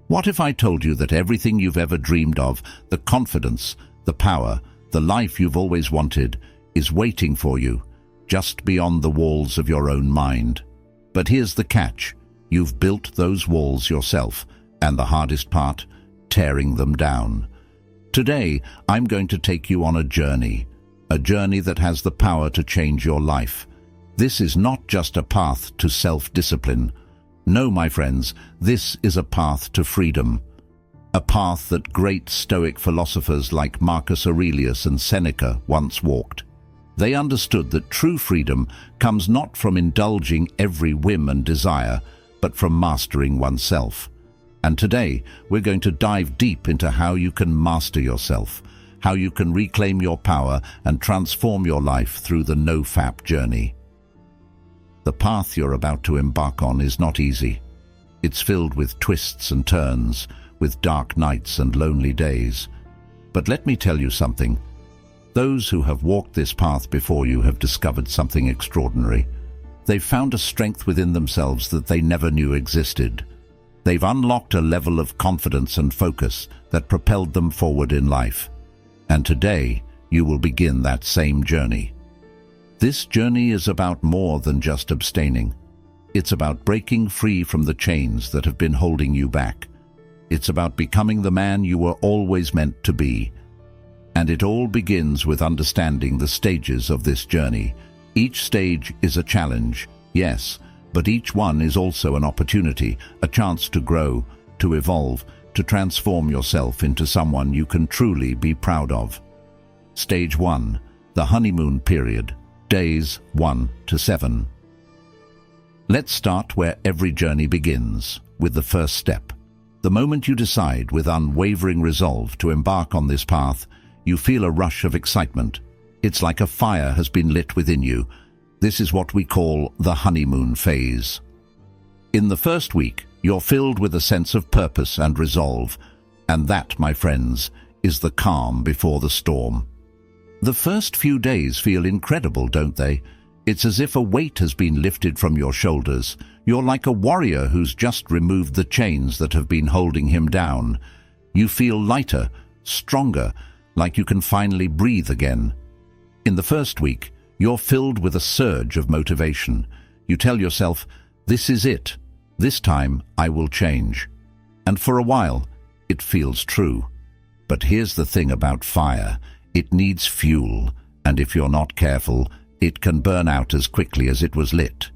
What if I told you that everything you've ever dreamed of, the confidence, the power, the life you've always wanted, is waiting for you, just beyond the walls of your own mind? But here's the catch. You've built those walls yourself, and the hardest part, tearing them down. Today, I'm going to take you on a journey that has the power to change your life. This is not just a path to self-discipline. No, my friends, this is a path to freedom. A path that great Stoic philosophers like Marcus Aurelius and Seneca once walked. They understood that true freedom comes not from indulging every whim and desire, but from mastering oneself. And today, we're going to dive deep into how you can master yourself, how you can reclaim your power and transform your life through the NoFap journey. The path you're about to embark on is not easy. It's filled with twists and turns, with dark nights and lonely days. But let me tell you something. Those who have walked this path before you have discovered something extraordinary. They've found a strength within themselves that they never knew existed. They've unlocked a level of confidence and focus that propelled them forward in life. And today, you will begin that same journey. This journey is about more than just abstaining. It's about breaking free from the chains that have been holding you back. It's about becoming the man you were always meant to be. And it all begins with understanding the stages of this journey. Each stage is a challenge, yes, but each one is also an opportunity, a chance to grow, to evolve, to transform yourself into someone you can truly be proud of. Stage 1, the honeymoon period, days 1 to 7. Let's start where every journey begins, with the first step. The moment you decide with unwavering resolve to embark on this path, you feel a rush of excitement. It's like a fire has been lit within you. This is what we call the honeymoon phase. In the first week, you're filled with a sense of purpose and resolve, and that, my friends, is the calm before the storm. The first few days feel incredible, don't they? It's as if a weight has been lifted from your shoulders. You're like a warrior who's just removed the chains that have been holding him down. You feel lighter, stronger, like you can finally breathe again. In the first week, you're filled with a surge of motivation. You tell yourself, this is it. This time I will change. And for a while, it feels true. But here's the thing about fire. It needs fuel, and if you're not careful, it can burn out as quickly as it was lit.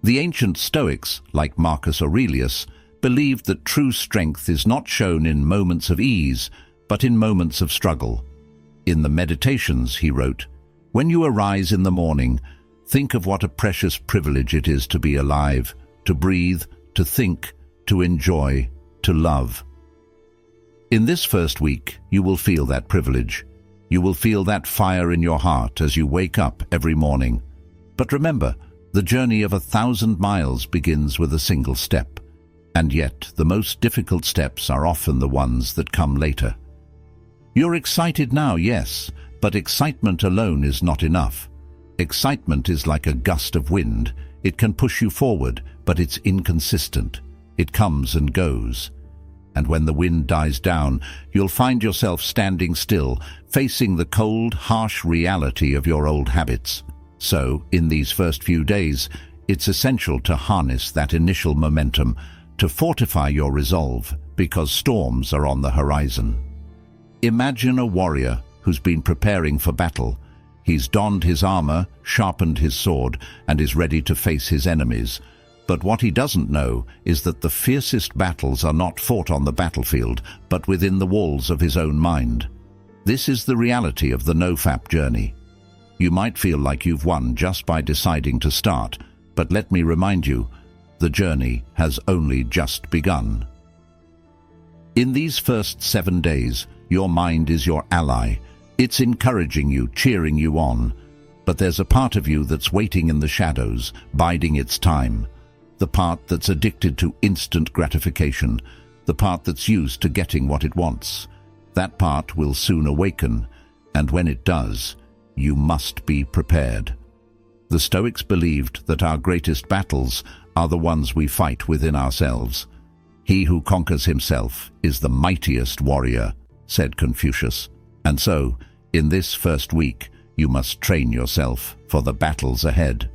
The ancient Stoics, like Marcus Aurelius, believed that true strength is not shown in moments of ease, but in moments of struggle. In the Meditations, he wrote, "When you arise in the morning, think of what a precious privilege it is to be alive, to breathe, to think, to enjoy, to love." In this first week, you will feel that privilege. You will feel that fire in your heart as you wake up every morning. But remember, the journey of 1,000 miles begins with a single step. And yet, the most difficult steps are often the ones that come later. You're excited now, yes, but excitement alone is not enough. Excitement is like a gust of wind. It can push you forward, but it's inconsistent. It comes and goes. And when the wind dies down, you'll find yourself standing still, facing the cold, harsh reality of your old habits. So, in these first few days, it's essential to harness that initial momentum, to fortify your resolve, because storms are on the horizon. Imagine a warrior who's been preparing for battle. He's donned his armor, sharpened his sword, and is ready to face his enemies. But what he doesn't know is that the fiercest battles are not fought on the battlefield, but within the walls of his own mind. This is the reality of the NoFap journey. You might feel like you've won just by deciding to start, but let me remind you, the journey has only just begun. In these first 7 days, your mind is your ally. It's encouraging you, cheering you on. But there's a part of you that's waiting in the shadows, biding its time. The part that's addicted to instant gratification, the part that's used to getting what it wants. That part will soon awaken, and when it does, you must be prepared. The Stoics believed that our greatest battles are the ones we fight within ourselves. "He who conquers himself is the mightiest warrior," said Confucius. And so, in this first week, you must train yourself for the battles ahead.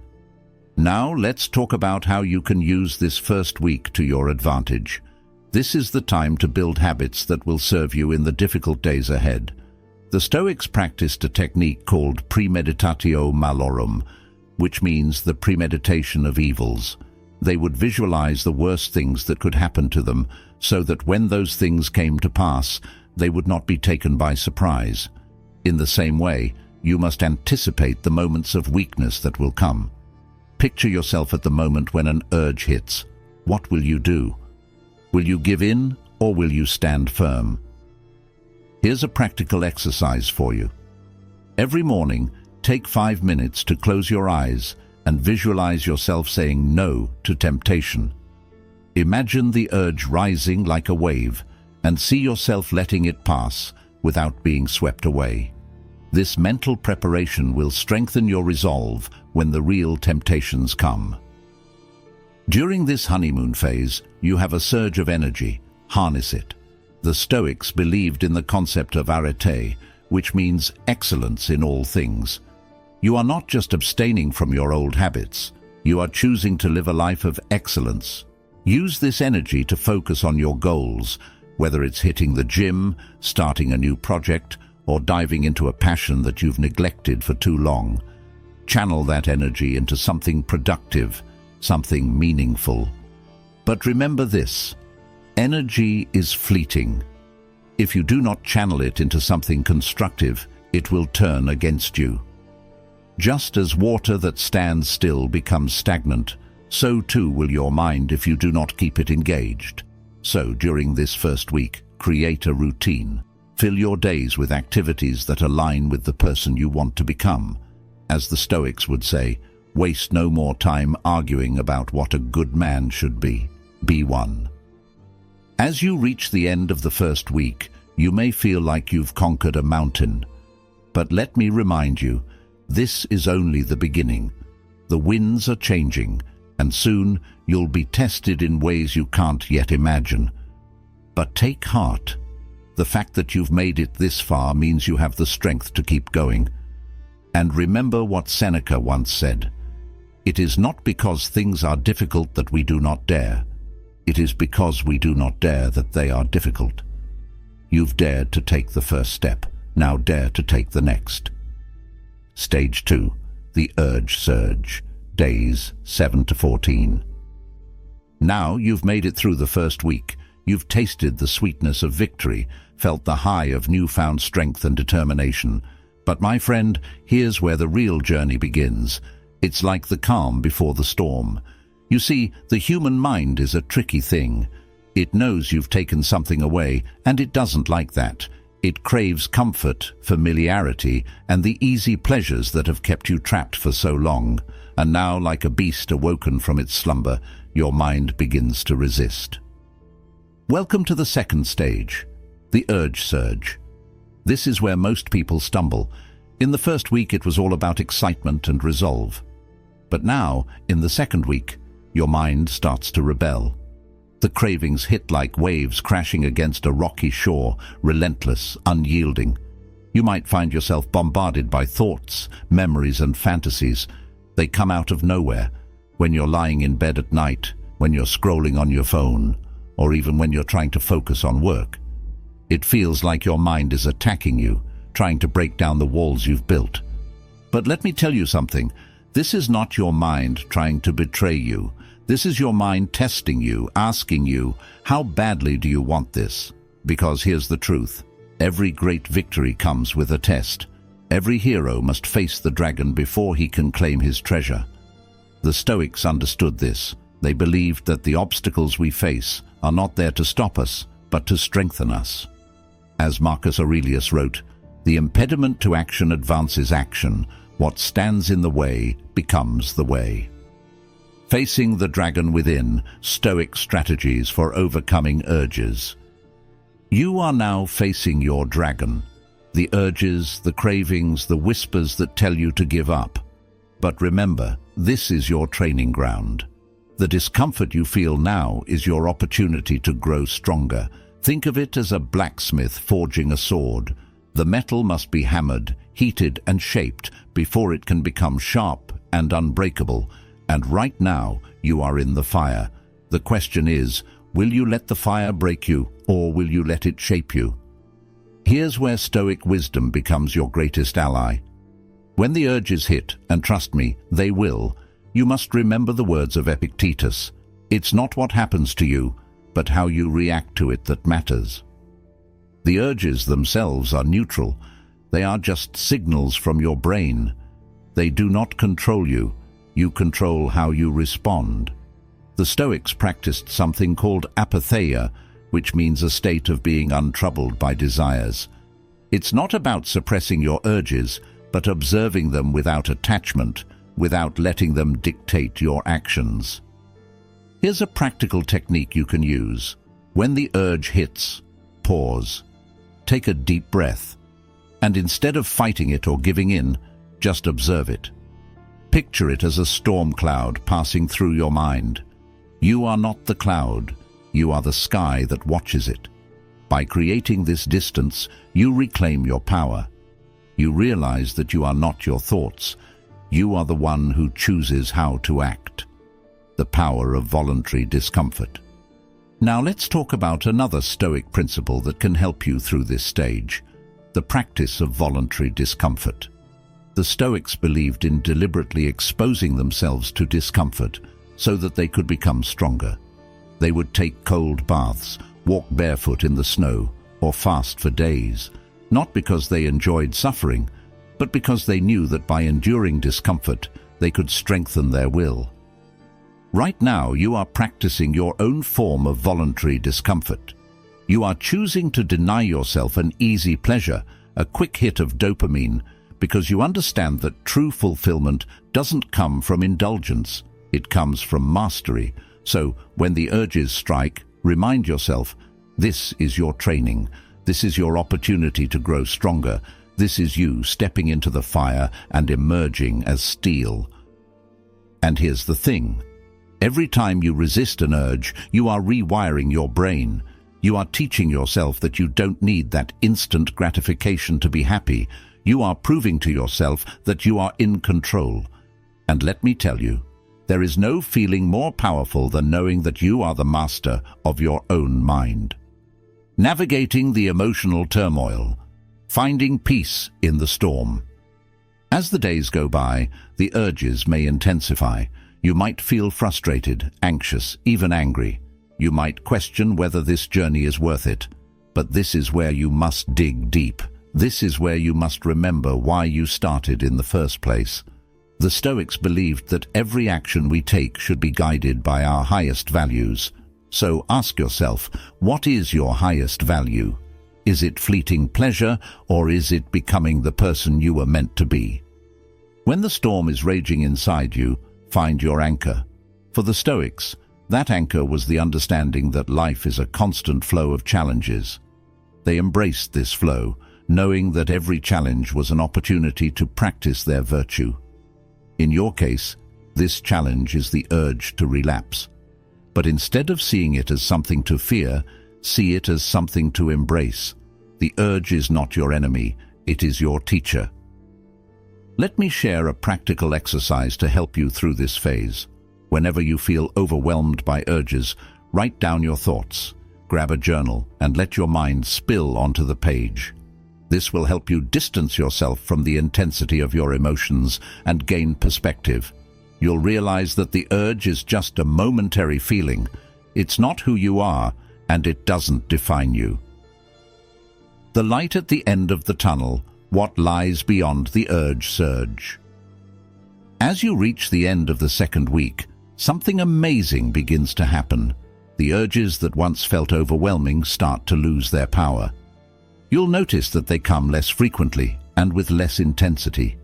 Now let's talk about how you can use this first week to your advantage. This is the time to build habits that will serve you in the difficult days ahead. The Stoics practiced a technique called premeditatio malorum, which means the premeditation of evils. They would visualize the worst things that could happen to them, so that when those things came to pass, they would not be taken by surprise. In the same way, you must anticipate the moments of weakness that will come. Picture yourself at the moment when an urge hits. What will you do? Will you give in, or will you stand firm? Here's a practical exercise for you. Every morning, take 5 minutes to close your eyes and visualize yourself saying no to temptation. Imagine the urge rising like a wave and see yourself letting it pass without being swept away. This mental preparation will strengthen your resolve when the real temptations come. During this honeymoon phase, you have a surge of energy. Harness it. The Stoics believed in the concept of arete, which means excellence in all things. You are not just abstaining from your old habits. You are choosing to live a life of excellence. Use this energy to focus on your goals, whether it's hitting the gym, starting a new project, or diving into a passion that you've neglected for too long. Channel that energy into something productive, something meaningful. But remember this: energy is fleeting. If you do not channel it into something constructive, it will turn against you. Just as water that stands still becomes stagnant, so too will your mind if you do not keep it engaged. So during this first week, create a routine. Fill your days with activities that align with the person you want to become. As the Stoics would say, waste no more time arguing about what a good man should be. Be one. As you reach the end of the first week, you may feel like you've conquered a mountain. But let me remind you, this is only the beginning. The winds are changing, and soon you'll be tested in ways you can't yet imagine. But take heart. The fact that you've made it this far means you have the strength to keep going. And remember what Seneca once said: "It is not because things are difficult that we do not dare. It is because we do not dare that they are difficult." You've dared to take the first step. Now dare to take the next. Stage 2. The Urge Surge. Days 7 to 14. Now you've made it through the first week. You've tasted the sweetness of victory, felt the high of newfound strength and determination. But my friend, here's where the real journey begins. It's like the calm before the storm. You see, the human mind is a tricky thing. It knows you've taken something away, and it doesn't like that. It craves comfort, familiarity, and the easy pleasures that have kept you trapped for so long. And now, like a beast awoken from its slumber, your mind begins to resist. Welcome to the second stage, the urge surge. This is where most people stumble. In the first week, it was all about excitement and resolve. But now, in the second week, your mind starts to rebel. The cravings hit like waves crashing against a rocky shore, relentless, unyielding. You might find yourself bombarded by thoughts, memories, and fantasies. They come out of nowhere, when you're lying in bed at night, when you're scrolling on your phone, or even when you're trying to focus on work. It feels like your mind is attacking you, trying to break down the walls you've built. But let me tell you something. This is not your mind trying to betray you. This is your mind testing you, asking you, how badly do you want this? Because here's the truth. Every great victory comes with a test. Every hero must face the dragon before he can claim his treasure. The Stoics understood this. They believed that the obstacles we face are not there to stop us, but to strengthen us. As Marcus Aurelius wrote, "The impediment to action advances action. What stands in the way becomes the way." Facing the dragon within, Stoic strategies for overcoming urges. You are now facing your dragon. The urges, the cravings, the whispers that tell you to give up. But remember, this is your training ground. The discomfort you feel now is your opportunity to grow stronger. Think of it as a blacksmith forging a sword. The metal must be hammered, heated and shaped before it can become sharp and unbreakable. And right now, you are in the fire. The question is, will you let the fire break you, or will you let it shape you? Here's where Stoic wisdom becomes your greatest ally. When the urges hit, and trust me, they will, you must remember the words of Epictetus. It's not what happens to you, but how you react to it that matters. The urges themselves are neutral. They are just signals from your brain. They do not control you. You control how you respond. The Stoics practiced something called apatheia, which means a state of being untroubled by desires. It's not about suppressing your urges, but observing them without attachment, without letting them dictate your actions. Here's a practical technique you can use. When the urge hits, pause. Take a deep breath. And instead of fighting it or giving in, just observe it. Picture it as a storm cloud passing through your mind. You are not the cloud. You are the sky that watches it. By creating this distance, you reclaim your power. You realize that you are not your thoughts. You are the one who chooses how to act. The power of voluntary discomfort. Now let's talk about another Stoic principle that can help you through this stage, the practice of voluntary discomfort. The Stoics believed in deliberately exposing themselves to discomfort so that they could become stronger. They would take cold baths, walk barefoot in the snow, or fast for days, not because they enjoyed suffering, but because they knew that by enduring discomfort, they could strengthen their will. Right now, you are practicing your own form of voluntary discomfort. You are choosing to deny yourself an easy pleasure, a quick hit of dopamine, because you understand that true fulfillment doesn't come from indulgence. It comes from mastery. So, when the urges strike, remind yourself, this is your training. This is your opportunity to grow stronger. This is you stepping into the fire and emerging as steel. And here's the thing. Every time you resist an urge, you are rewiring your brain. You are teaching yourself that you don't need that instant gratification to be happy. You are proving to yourself that you are in control. And let me tell you, there is no feeling more powerful than knowing that you are the master of your own mind. Navigating the emotional turmoil. Finding peace in the storm. As the days go by, the urges may intensify. You might feel frustrated, anxious, even angry. You might question whether this journey is worth it. But this is where you must dig deep. This is where you must remember why you started in the first place. The Stoics believed that every action we take should be guided by our highest values. So ask yourself, what is your highest value? Is it fleeting pleasure, or is it becoming the person you were meant to be? When the storm is raging inside you, find your anchor. For the Stoics, that anchor was the understanding that life is a constant flow of challenges. They embraced this flow, knowing that every challenge was an opportunity to practice their virtue. In your case, this challenge is the urge to relapse. But instead of seeing it as something to fear, see it as something to embrace. The urge is not your enemy, it is your teacher. Let me share a practical exercise to help you through this phase. Whenever you feel overwhelmed by urges, write down your thoughts. Grab a journal and let your mind spill onto the page. This will help you distance yourself from the intensity of your emotions and gain perspective. You'll realize that the urge is just a momentary feeling. It's not who you are, and it doesn't define you. The light at the end of the tunnel, what lies beyond the urge surge. As you reach the end of the second week, something amazing begins to happen. The urges that once felt overwhelming start to lose their power. You'll notice that they come less frequently and with less intensity.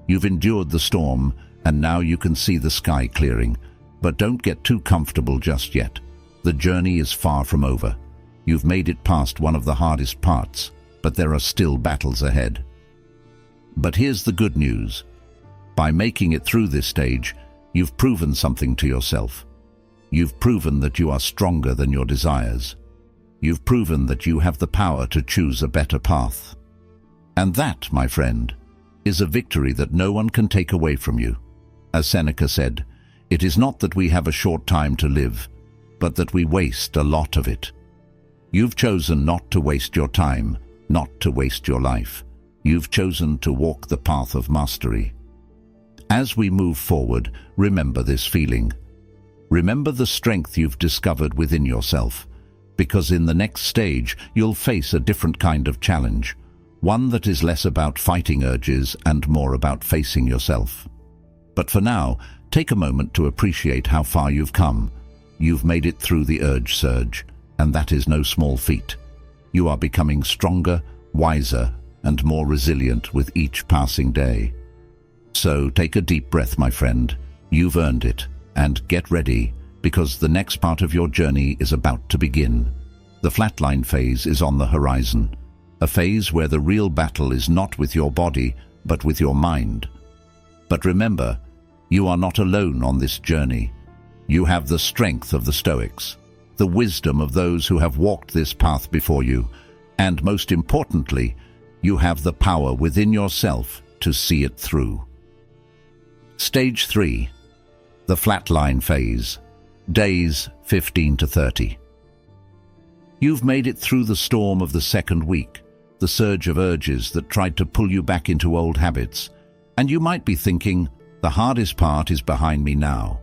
You've endured the storm, and now you can see the sky clearing. But don't get too comfortable just yet. The journey is far from over. You've made it past one of the hardest parts, but there are still battles ahead. But here's the good news. By making it through this stage, you've proven something to yourself. You've proven that you are stronger than your desires. You've proven that you have the power to choose a better path. And that, my friend, is a victory that no one can take away from you. As Seneca said, it is not that we have a short time to live, but that we waste a lot of it. You've chosen not to waste your time, not to waste your life. You've chosen to walk the path of mastery. As we move forward, remember this feeling. Remember the strength you've discovered within yourself, because in the next stage you'll face a different kind of challenge, one that is less about fighting urges and more about facing yourself. But for now, take a moment to appreciate how far you've come. You've made it through the urge surge, and that is no small feat. You are becoming stronger, wiser, and more resilient with each passing day. So take a deep breath, my friend. You've earned it, and get ready, because the next part of your journey is about to begin. The flatline phase is on the horizon, a phase where the real battle is not with your body, but with your mind. But remember, you are not alone on this journey. You have the strength of the Stoics, the wisdom of those who have walked this path before you, and most importantly, you have the power within yourself to see it through. Stage 3. The flatline phase. Days 15 to 30. You've made it through the storm of the second week, the surge of urges that tried to pull you back into old habits, and you might be thinking, the hardest part is behind me now.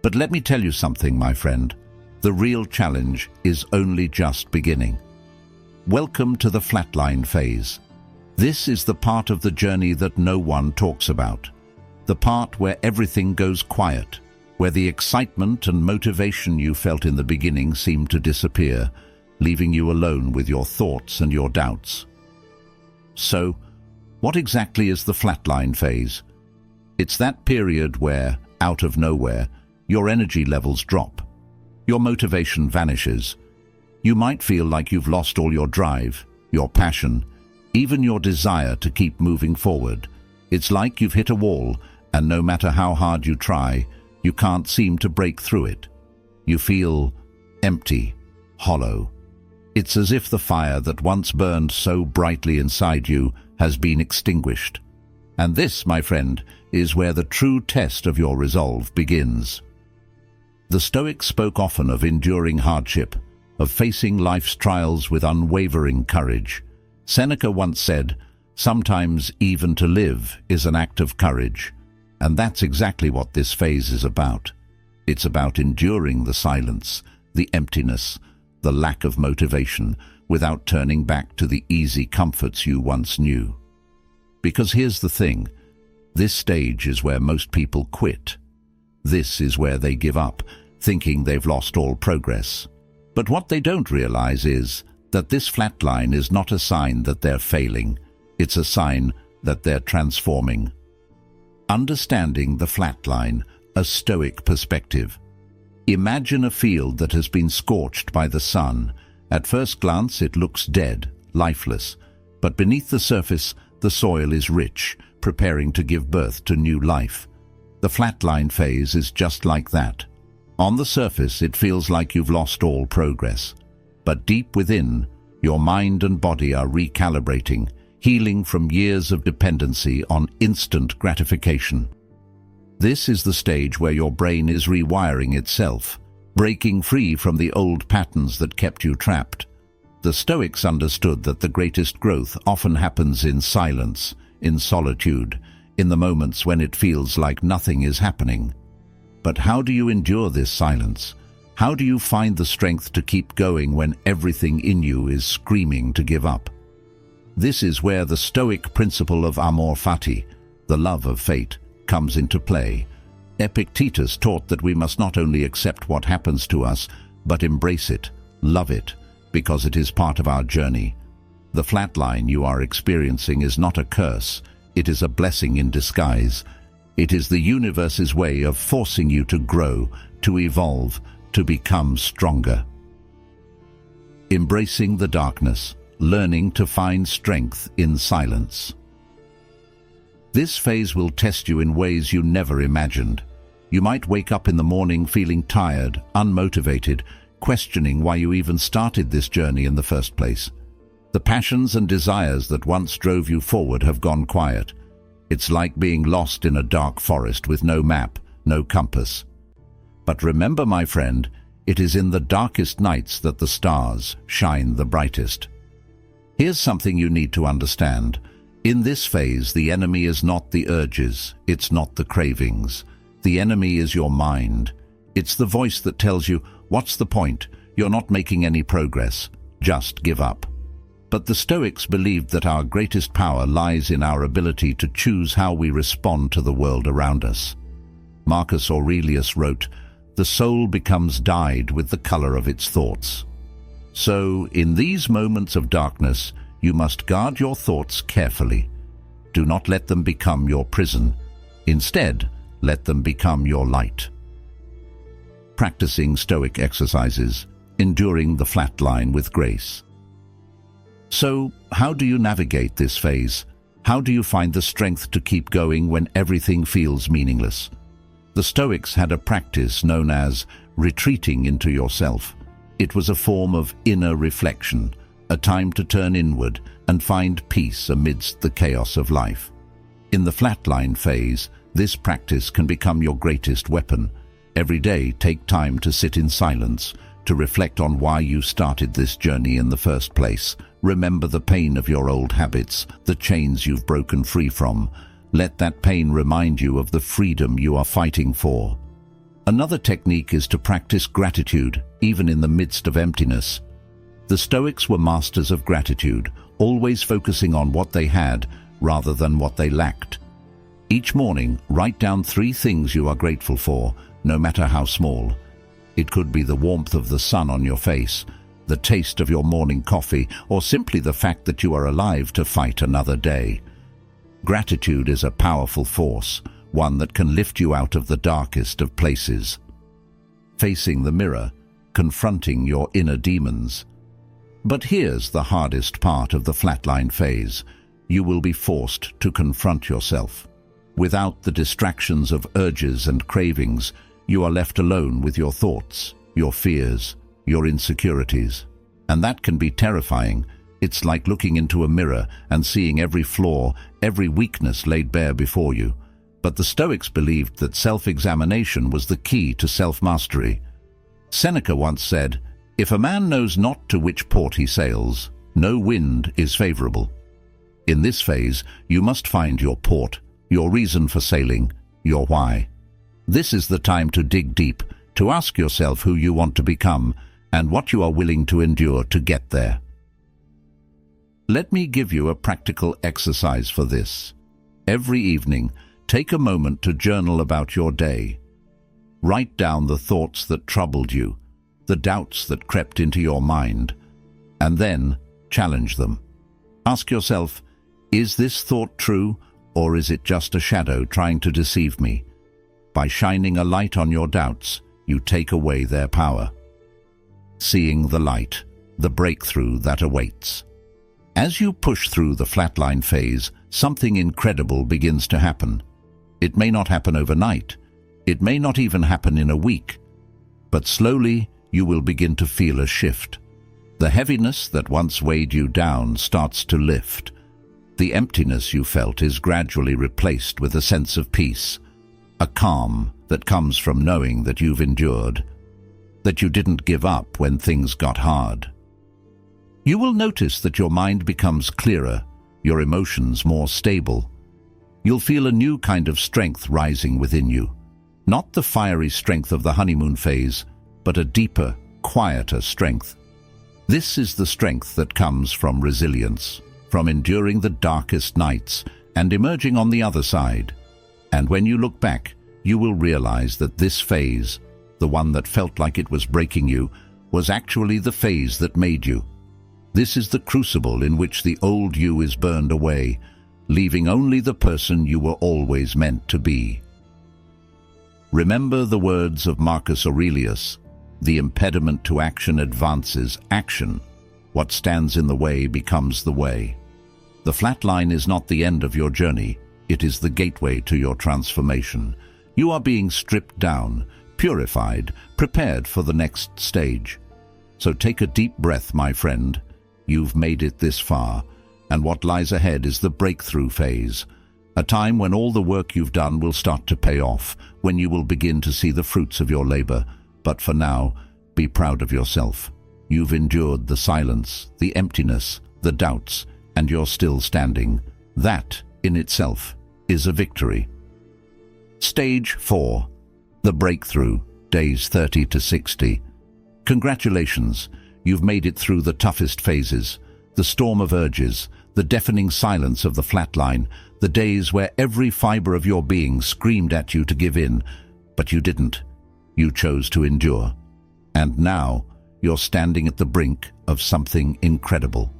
But let me tell you something, my friend. The real challenge is only just beginning. Welcome to the flatline phase. This is the part of the journey that no one talks about. The part where everything goes quiet, where the excitement and motivation you felt in the beginning seem to disappear, leaving you alone with your thoughts and your doubts. So, what exactly is the flatline phase? It's that period where, out of nowhere, your energy levels drop. Your motivation vanishes. You might feel like you've lost all your drive, your passion, even your desire to keep moving forward. It's like you've hit a wall, and no matter how hard you try, you can't seem to break through it. You feel empty, hollow. It's as if the fire that once burned so brightly inside you has been extinguished. And this, my friend, is where the true test of your resolve begins. The Stoics spoke often of enduring hardship, of facing life's trials with unwavering courage. Seneca once said, "Sometimes even to live is an act of courage." And that's exactly what this phase is about. It's about enduring the silence, the emptiness, the lack of motivation, without turning back to the easy comforts you once knew. Because here's the thing, this stage is where most people quit. This is where they give up, thinking they've lost all progress. But what they don't realize is that this flatline is not a sign that they're failing. It's a sign that they're transforming. Understanding the flatline, a Stoic perspective. Imagine a field that has been scorched by the sun. At first glance, it looks dead, lifeless. But beneath the surface, the soil is rich, preparing to give birth to new life. The flatline phase is just like that. On the surface, it feels like you've lost all progress. But deep within, your mind and body are recalibrating, healing from years of dependency on instant gratification. This is the stage where your brain is rewiring itself, breaking free from the old patterns that kept you trapped. The Stoics understood that the greatest growth often happens in silence, in solitude, in the moments when it feels like nothing is happening. But how do you endure this silence? How do you find the strength to keep going when everything in you is screaming to give up? This is where the Stoic principle of amor fati, the love of fate, comes into play. Epictetus taught that we must not only accept what happens to us, but embrace it, love it, because it is part of our journey. The flatline you are experiencing is not a curse, it is a blessing in disguise. It is the universe's way of forcing you to grow, to evolve, to become stronger. Embracing the darkness, learning to find strength in silence. This phase will test you in ways you never imagined. You might wake up in the morning feeling tired, unmotivated, questioning why you even started this journey in the first place. The passions and desires that once drove you forward have gone quiet. It's like being lost in a dark forest with no map, no compass. But remember, my friend, it is in the darkest nights that the stars shine the brightest. Here's something you need to understand. In this phase, the enemy is not the urges, it's not the cravings. The enemy is your mind. It's the voice that tells you, what's the point? You're not making any progress. Just give up. But the Stoics believed that our greatest power lies in our ability to choose how we respond to the world around us. Marcus Aurelius wrote, "The soul becomes dyed with the color of its thoughts." So, in these moments of darkness, you must guard your thoughts carefully. Do not let them become your prison. Instead, let them become your light. Practicing Stoic exercises, enduring the flat line with grace. So, how do you navigate this phase? How do you find the strength to keep going when everything feels meaningless? The Stoics had a practice known as retreating into yourself. It was a form of inner reflection, a time to turn inward and find peace amidst the chaos of life. In the flatline phase, this practice can become your greatest weapon. Every day, take time to sit in silence, to reflect on why you started this journey in the first place. Remember the pain of your old habits, the chains you've broken free from. Let that pain remind you of the freedom you are fighting for. Another technique is to practice gratitude, even in the midst of emptiness. The Stoics were masters of gratitude, always focusing on what they had rather than what they lacked. Each morning, write down 3 things you are grateful for, no matter how small. It could be the warmth of the sun on your face, the taste of your morning coffee, or simply the fact that you are alive to fight another day. Gratitude is a powerful force, one that can lift you out of the darkest of places. Facing the mirror, confronting your inner demons. But here's the hardest part of the flatline phase. You will be forced to confront yourself. Without the distractions of urges and cravings, you are left alone with your thoughts, your fears, your insecurities. And that can be terrifying. It's like looking into a mirror and seeing every flaw, every weakness laid bare before you. But the Stoics believed that self-examination was the key to self-mastery. Seneca once said, "If a man knows not to which port he sails, no wind is favorable." In this phase, you must find your port, your reason for sailing, your why. This is the time to dig deep, to ask yourself who you want to become and what you are willing to endure to get there. Let me give you a practical exercise for this. Every evening, take a moment to journal about your day. Write down the thoughts that troubled you, the doubts that crept into your mind, and then challenge them. Ask yourself, is this thought true, or is it just a shadow trying to deceive me? By shining a light on your doubts, you take away their power. Seeing the light, the breakthrough that awaits. As you push through the flatline phase, something incredible begins to happen. It may not happen overnight. It may not even happen in a week. But slowly, you will begin to feel a shift. The heaviness that once weighed you down starts to lift. The emptiness you felt is gradually replaced with a sense of peace, a calm that comes from knowing that you've endured, that you didn't give up when things got hard. You will notice that your mind becomes clearer, your emotions more stable. You'll feel a new kind of strength rising within you. Not the fiery strength of the honeymoon phase, but a deeper, quieter strength. This is the strength that comes from resilience, from enduring the darkest nights and emerging on the other side. And when you look back, you will realize that this phase, the one that felt like it was breaking you, was actually the phase that made you. This is the crucible in which the old you is burned away, leaving only the person you were always meant to be. Remember the words of Marcus Aurelius, "The impediment to action advances action. What stands in the way becomes the way." The flat line is not the end of your journey, it is the gateway to your transformation. You are being stripped down, purified, prepared for the next stage. So take a deep breath, my friend. You've made it this far, and what lies ahead is the breakthrough phase, a time when all the work you've done will start to pay off, when you will begin to see the fruits of your labor. But for now, be proud of yourself. You've endured the silence, the emptiness, the doubts, and you're still standing. That, in itself, is a victory. Stage 4. The breakthrough, days 30 to 60. Congratulations, you've made it through the toughest phases, the storm of urges, the deafening silence of the flat line, the days where every fiber of your being screamed at you to give in, but you didn't. You chose to endure. And now, you're standing at the brink of something incredible.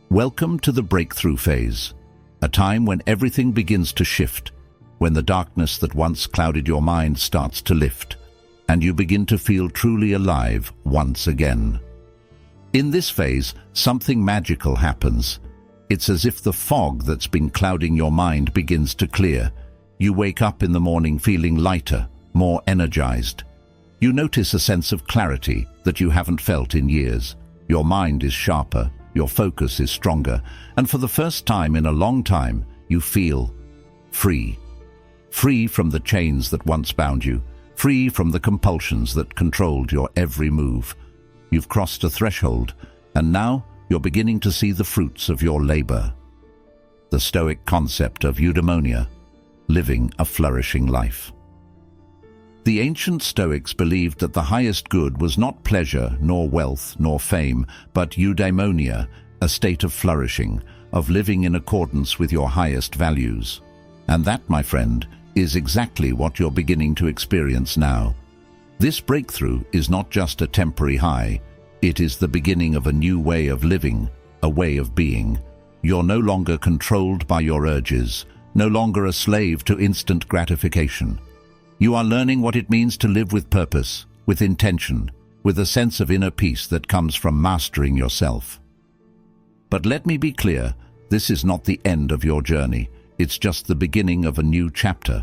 Welcome to the breakthrough phase, a time when everything begins to shift, when the darkness that once clouded your mind starts to lift, and you begin to feel truly alive once again. In this phase, something magical happens. It's as if the fog that's been clouding your mind begins to clear. You wake up in the morning feeling lighter, more energized. You notice a sense of clarity that you haven't felt in years. Your mind is sharper, your focus is stronger, and for the first time in a long time, you feel free. Free from the chains that once bound you, free from the compulsions that controlled your every move. You've crossed a threshold, and now you're beginning to see the fruits of your labor. The Stoic concept of eudaimonia, living a flourishing life. The ancient Stoics believed that the highest good was not pleasure, nor wealth, nor fame, but eudaimonia, a state of flourishing, of living in accordance with your highest values. And that, my friend, is exactly what you're beginning to experience now. This breakthrough is not just a temporary high, it is the beginning of a new way of living, a way of being. You're no longer controlled by your urges, no longer a slave to instant gratification. You are learning what it means to live with purpose, with intention, with a sense of inner peace that comes from mastering yourself. But let me be clear, this is not the end of your journey. It's just the beginning of a new chapter.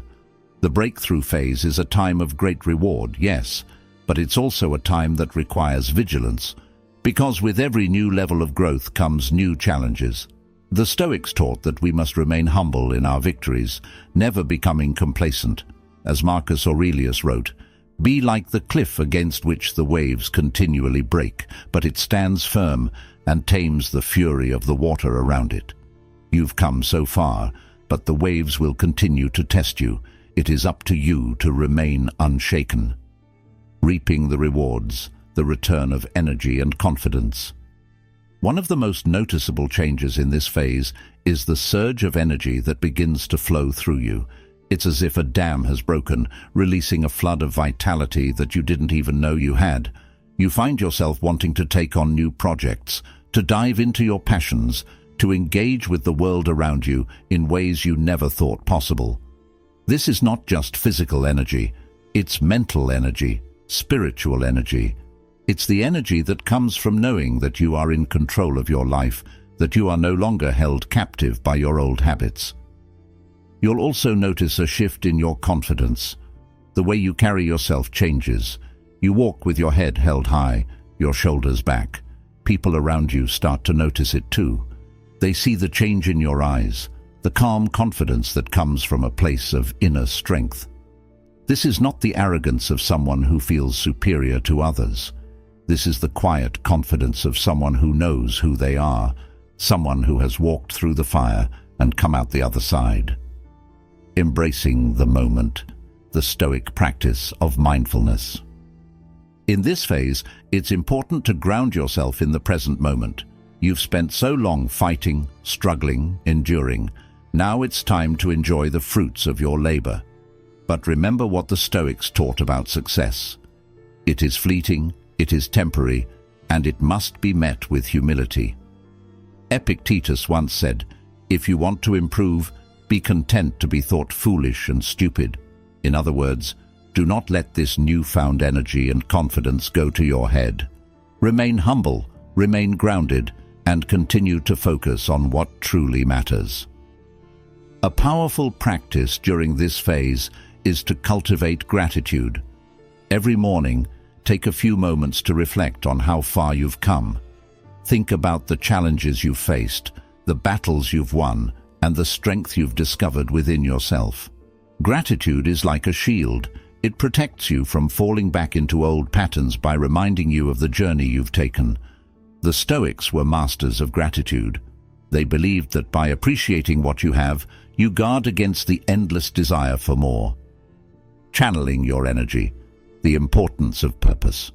The breakthrough phase is a time of great reward, yes, but it's also a time that requires vigilance, because with every new level of growth comes new challenges. The Stoics taught that we must remain humble in our victories, never becoming complacent. As Marcus Aurelius wrote, "Be like the cliff against which the waves continually break, but it stands firm and tames the fury of the water around it." You've come so far, but the waves will continue to test you. It is up to you to remain unshaken, reaping the rewards, the return of energy and confidence. One of the most noticeable changes in this phase is the surge of energy that begins to flow through you. It's as if a dam has broken, releasing a flood of vitality that you didn't even know you had. You find yourself wanting to take on new projects, to dive into your passions, to engage with the world around you in ways you never thought possible. This is not just physical energy, it's mental energy, spiritual energy. It's the energy that comes from knowing that you are in control of your life, that you are no longer held captive by your old habits. You'll also notice a shift in your confidence. The way you carry yourself changes. You walk with your head held high, your shoulders back. People around you start to notice it too. They see the change in your eyes, the calm confidence that comes from a place of inner strength. This is not the arrogance of someone who feels superior to others. This is the quiet confidence of someone who knows who they are, someone who has walked through the fire and come out the other side. Embracing the moment, the Stoic practice of mindfulness. In this phase, it's important to ground yourself in the present moment. You've spent so long fighting, struggling, enduring. Now it's time to enjoy the fruits of your labor. But remember what the Stoics taught about success. It is fleeting, it is temporary, and it must be met with humility. Epictetus once said, "If you want to improve, be content to be thought foolish and stupid." In other words, do not let this newfound energy and confidence go to your head. Remain humble, remain grounded, and continue to focus on what truly matters. A powerful practice during this phase is to cultivate gratitude. Every morning, take a few moments to reflect on how far you've come. Think about the challenges you've faced, the battles you've won, and the strength you've discovered within yourself. Gratitude is like a shield. It protects you from falling back into old patterns by reminding you of the journey you've taken. The Stoics were masters of gratitude. They believed that by appreciating what you have, you guard against the endless desire for more. Channeling your energy, the importance of purpose.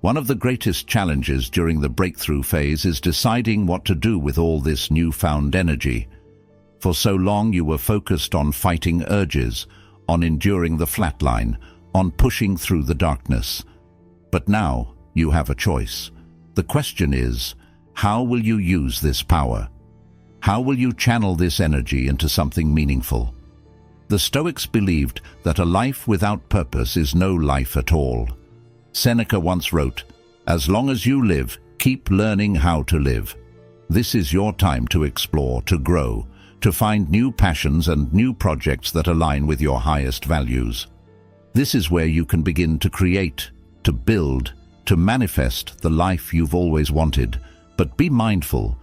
One of the greatest challenges during the breakthrough phase is deciding what to do with all this newfound energy. For so long you were focused on fighting urges, on enduring the flatline, on pushing through the darkness. But now you have a choice. The question is, how will you use this power? How will you channel this energy into something meaningful? The Stoics believed that a life without purpose is no life at all. Seneca once wrote, "As long as you live, keep learning how to live." This is your time to explore, to grow, to find new passions and new projects that align with your highest values. This is where you can begin to create, to build, to manifest the life you've always wanted. But be mindful.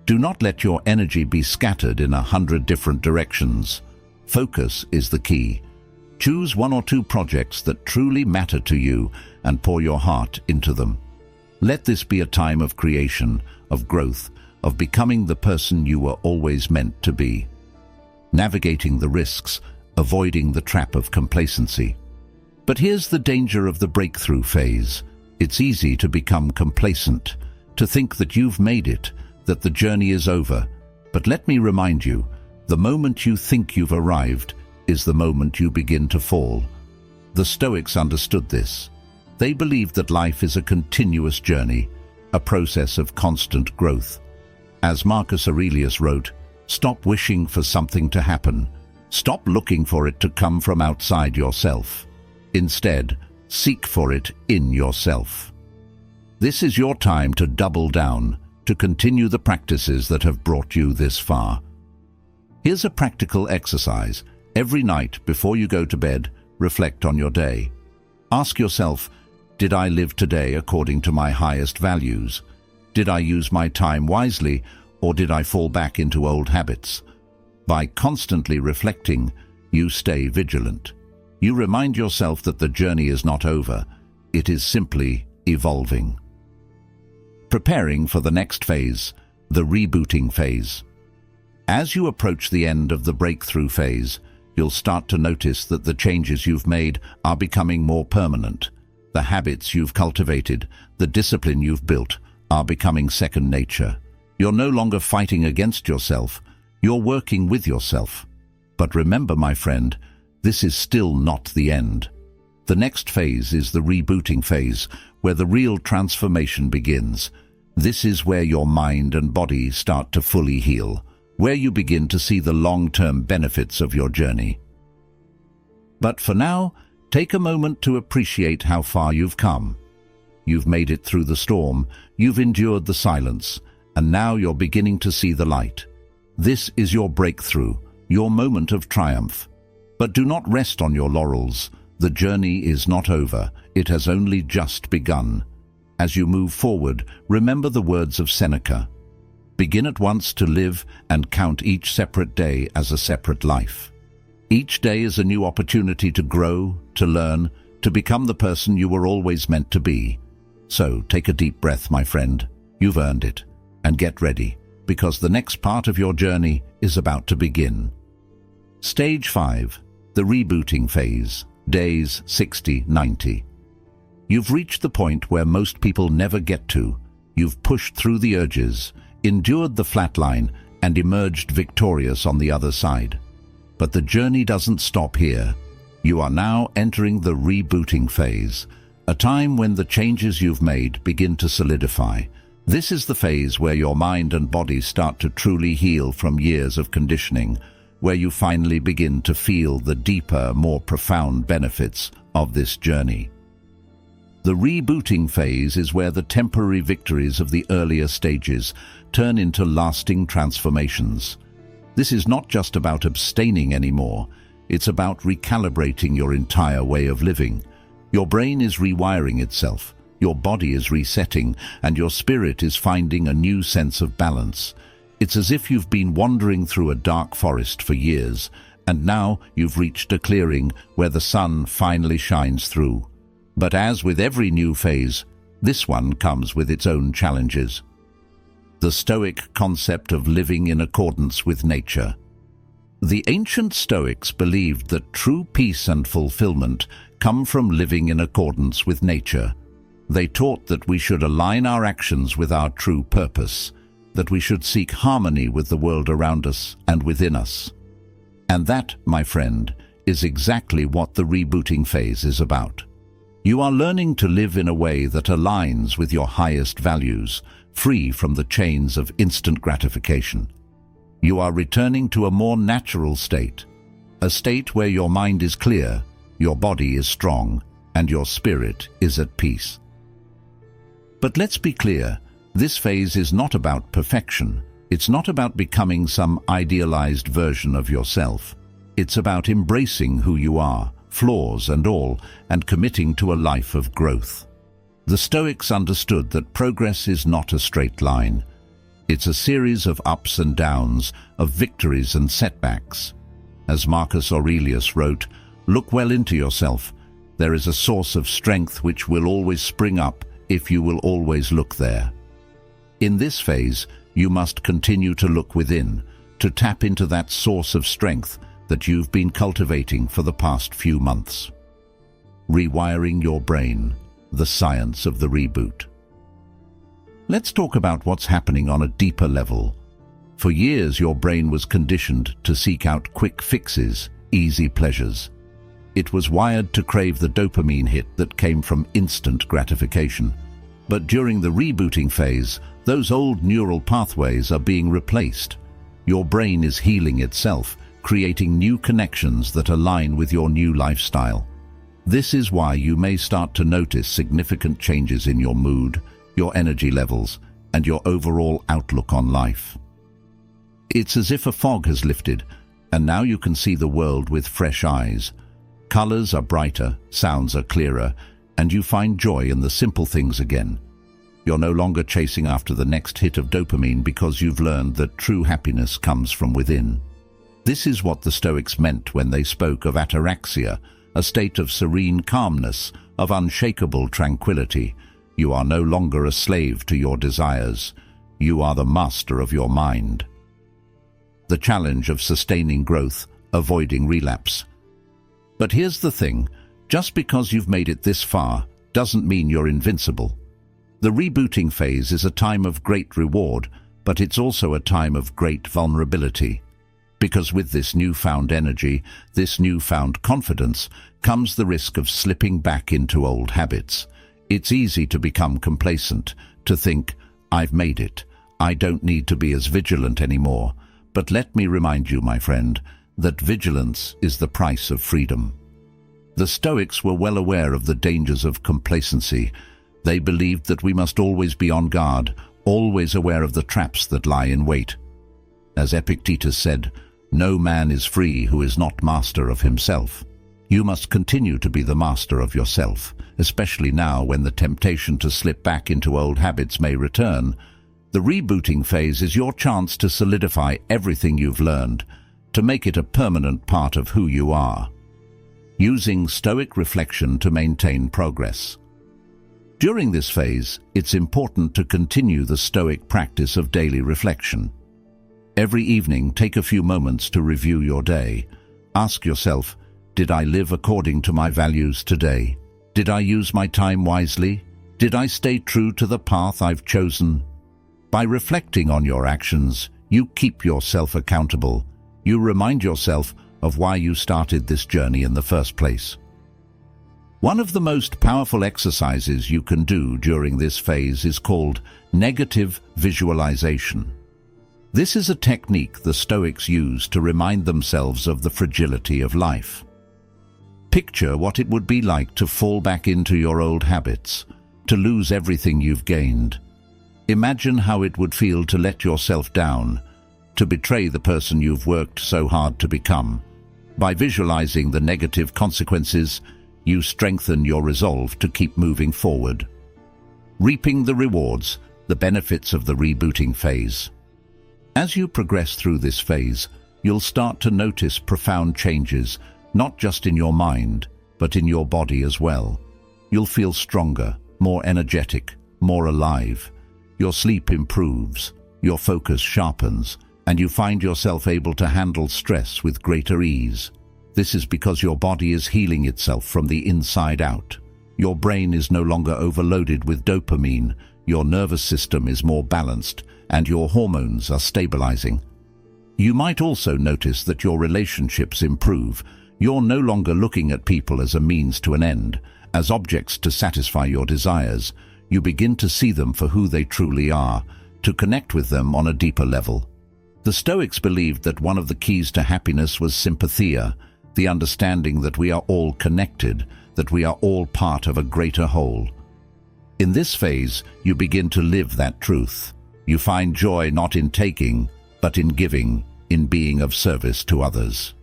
Do not let your energy be scattered in 100 different directions. Focus is the key. Choose 1 or 2 projects that truly matter to you and pour your heart into them. Let this be a time of creation, of growth, of becoming the person you were always meant to be. Navigating the risks, avoiding the trap of complacency. But here's the danger of the breakthrough phase. It's easy to become complacent, to think that you've made it, that the journey is over. But let me remind you, the moment you think you've arrived is the moment you begin to fall. The Stoics understood this. They believed that life is a continuous journey, a process of constant growth. As Marcus Aurelius wrote, "Stop wishing for something to happen. Stop looking for it to come from outside yourself. Instead, seek for it in yourself." This is your time to double down, to continue the practices that have brought you this far. Here's a practical exercise. Every night before you go to bed, reflect on your day. Ask yourself, did I live today according to my highest values? Did I use my time wisely, or did I fall back into old habits? By constantly reflecting, you stay vigilant. You remind yourself that the journey is not over. It is simply evolving. Preparing for the next phase, the rebooting phase. As you approach the end of the breakthrough phase, you'll start to notice that the changes you've made are becoming more permanent. The habits you've cultivated, the discipline you've built, are becoming second nature. You're no longer fighting against yourself, you're working with yourself. But remember, my friend, this is still not the end. The next phase is the rebooting phase, where the real transformation begins. This is where your mind and body start to fully heal, where you begin to see the long-term benefits of your journey. But for now, take a moment to appreciate how far you've come. You've made it through the storm, you've endured the silence, and now you're beginning to see the light. This is your breakthrough, your moment of triumph. But do not rest on your laurels. The journey is not over, it has only just begun. As you move forward, remember the words of Seneca. Begin at once to live and count each separate day as a separate life. Each day is a new opportunity to grow, to learn, to become the person you were always meant to be. So take a deep breath, my friend. You've earned it. And get ready, because the next part of your journey is about to begin. Stage 5, the rebooting phase, days 60-90. You've reached the point where most people never get to. You've pushed through the urges, endured the flatline, and emerged victorious on the other side. But the journey doesn't stop here. You are now entering the rebooting phase, a time when the changes you've made begin to solidify. This is the phase where your mind and body start to truly heal from years of conditioning, where you finally begin to feel the deeper, more profound benefits of this journey. The rebooting phase is where the temporary victories of the earlier stages turn into lasting transformations. This is not just about abstaining anymore. It's about recalibrating your entire way of living. Your brain is rewiring itself, your body is resetting, and your spirit is finding a new sense of balance. It's as if you've been wandering through a dark forest for years, and now you've reached a clearing where the sun finally shines through. But as with every new phase, this one comes with its own challenges. The Stoic concept of living in accordance with nature. The ancient Stoics believed that true peace and fulfillment come from living in accordance with nature. They taught that we should align our actions with our true purpose, that we should seek harmony with the world around us and within us. And that, my friend, is exactly what the rebooting phase is about. You are learning to live in a way that aligns with your highest values, free from the chains of instant gratification. You are returning to a more natural state, a state where your mind is clear, your body is strong, and your spirit is at peace. But let's be clear, this phase is not about perfection. It's not about becoming some idealized version of yourself. It's about embracing who you are, flaws and all, and committing to a life of growth. The Stoics understood that progress is not a straight line. It's a series of ups and downs, of victories and setbacks. As Marcus Aurelius wrote, "Look well into yourself. There is a source of strength which will always spring up if you will always look there." In this phase, you must continue to look within, to tap into that source of strength that you've been cultivating for the past few months. Rewiring your brain, the science of the reboot. Let's talk about what's happening on a deeper level. For years, your brain was conditioned to seek out quick fixes, easy pleasures. It was wired to crave the dopamine hit that came from instant gratification. But during the rebooting phase, those old neural pathways are being replaced. Your brain is healing itself, creating new connections that align with your new lifestyle. This is why you may start to notice significant changes in your mood, your energy levels, and your overall outlook on life. It's as if a fog has lifted, and now you can see the world with fresh eyes. Colors are brighter, sounds are clearer, and you find joy in the simple things again. You're no longer chasing after the next hit of dopamine because you've learned that true happiness comes from within. This is what the Stoics meant when they spoke of ataraxia, a state of serene calmness, of unshakable tranquility. You are no longer a slave to your desires. You are the master of your mind. The challenge of sustaining growth, avoiding relapse. But here's the thing, just because you've made it this far doesn't mean you're invincible. The rebooting phase is a time of great reward, but it's also a time of great vulnerability. Because with this newfound energy, this newfound confidence, comes the risk of slipping back into old habits. It's easy to become complacent, to think, "I've made it. I don't need to be as vigilant anymore." But let me remind you, my friend, that vigilance is the price of freedom. The Stoics were well aware of the dangers of complacency. They believed that we must always be on guard, always aware of the traps that lie in wait. As Epictetus said, "No man is free who is not master of himself." You must continue to be the master of yourself, especially now when the temptation to slip back into old habits may return. The rebooting phase is your chance to solidify everything you've learned, to make it a permanent part of who you are. Using Stoic reflection to maintain progress. During this phase, it's important to continue the Stoic practice of daily reflection. Every evening, take a few moments to review your day. Ask yourself, did I live according to my values today? Did I use my time wisely? Did I stay true to the path I've chosen? By reflecting on your actions, you keep yourself accountable. You remind yourself of why you started this journey in the first place. One of the most powerful exercises you can do during this phase is called negative visualization. This is a technique the Stoics use to remind themselves of the fragility of life. Picture what it would be like to fall back into your old habits, to lose everything you've gained. Imagine how it would feel to let yourself down, to betray the person you've worked so hard to become. By visualizing the negative consequences, you strengthen your resolve to keep moving forward. Reaping the rewards, the benefits of the rebooting phase. As you progress through this phase, you'll start to notice profound changes, not just in your mind, but in your body as well. You'll feel stronger, more energetic, more alive. Your sleep improves, your focus sharpens, and you find yourself able to handle stress with greater ease. This is because your body is healing itself from the inside out. Your brain is no longer overloaded with dopamine, your nervous system is more balanced, and your hormones are stabilizing. You might also notice that your relationships improve. You're no longer looking at people as a means to an end, as objects to satisfy your desires. You begin to see them for who they truly are, to connect with them on a deeper level. The Stoics believed that one of the keys to happiness was sympathia, the understanding that we are all connected, that we are all part of a greater whole. In this phase, you begin to live that truth. You find joy not in taking, but in giving, in being of service to others.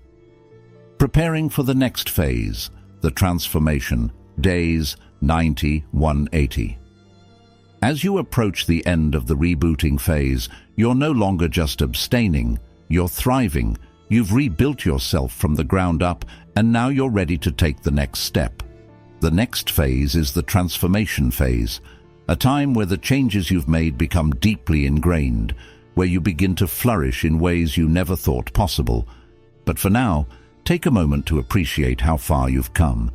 Preparing for the next phase, the transformation, days 90-180. As you approach the end of the rebooting phase, you're no longer just abstaining, you're thriving. You've rebuilt yourself from the ground up, and now you're ready to take the next step. The next phase is the transformation phase, a time where the changes you've made become deeply ingrained, where you begin to flourish in ways you never thought possible. But for now, take a moment to appreciate how far you've come.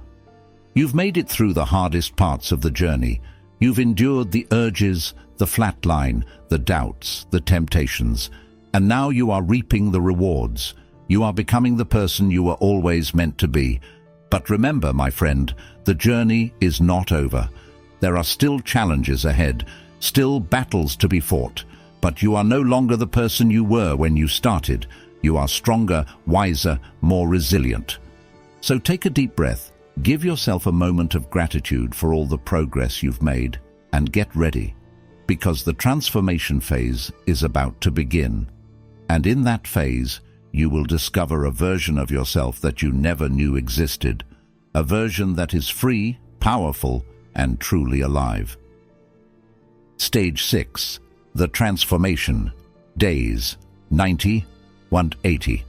You've made it through the hardest parts of the journey. You've endured the urges, the flat line, the doubts, the temptations, and now you are reaping the rewards. You are becoming the person you were always meant to be. But remember, my friend, the journey is not over. There are still challenges ahead, still battles to be fought, but you are no longer the person you were when you started. You are stronger, wiser, more resilient. So take a deep breath, give yourself a moment of gratitude for all the progress you've made, and get ready, because the transformation phase is about to begin. And in that phase, you will discover a version of yourself that you never knew existed, a version that is free, powerful, and truly alive. Stage 6. The transformation. Days 90-180.